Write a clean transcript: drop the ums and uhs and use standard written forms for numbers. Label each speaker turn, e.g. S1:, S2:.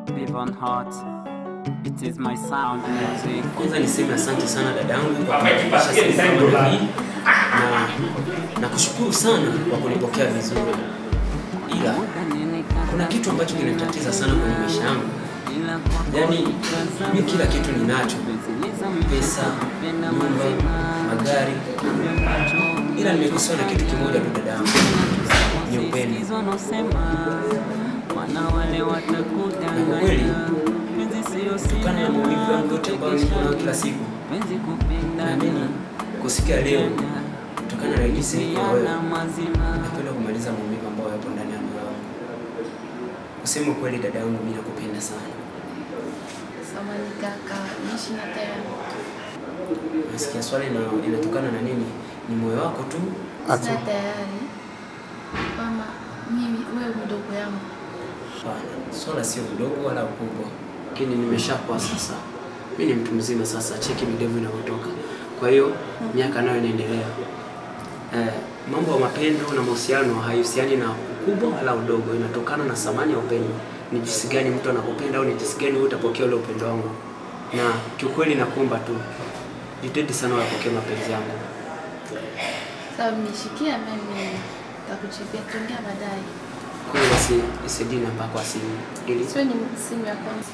S1: Devon Heart. It is my sound music.
S2: Kwanza niseme asante sana dadangu kwa kunipisha sehemu kama hii na kushukuru sana kwa kunipokea vizuri. Ila kuna kitu ambacho kinanitatiza sana kwenye maisha yangu. Yaani mimi kila kitu ninacho. Pesa, nyumba, magari. Ila nimekosewa na kitu kimoja tu dadangu. Ni upendo. Na kwa kweli kutokana na maumivu yangu yote ambayo niko nayo kila siku, naamini kusikia leo kutokana na jinsi niko wewe, napenda kumaliza maumivu ambayo yapo ndani ya moyo wangu. Kusema kweli dadangu, mimi nakupenda sana.
S3: Samahani kaka, nishi na tayari.
S2: Nasikia swali inatokana na nini? Ni moyo wako tu?
S3: Sina tayari. Mama, mimi wewe mdogo yangu.
S2: Hapana, swala sio mdogo wala ukubwa. Lakini nimeshakuwa sasa. Mimi ni mtu mzima sasa, cheki midevu inayotoka. Kwa hiyo miaka nayo inaendelea. Mambo ya mapendo na mahusiano haihusiani na ukubwa wala udogo, inatokana na thamani ya upendo. Ni jinsi gani mtu anakupenda au ni jinsi gani wewe utapokea ule upendo wangu. Na kiukweli nakuomba tu jitahidi sana upokee mapenzi yangu.
S3: Sawa, nishikia mimi nitakuchipia tuongea baadaye.
S2: Kwa hiyo basi isidini hapa kwa simu. Ili
S3: sio ni simu ya kwanza.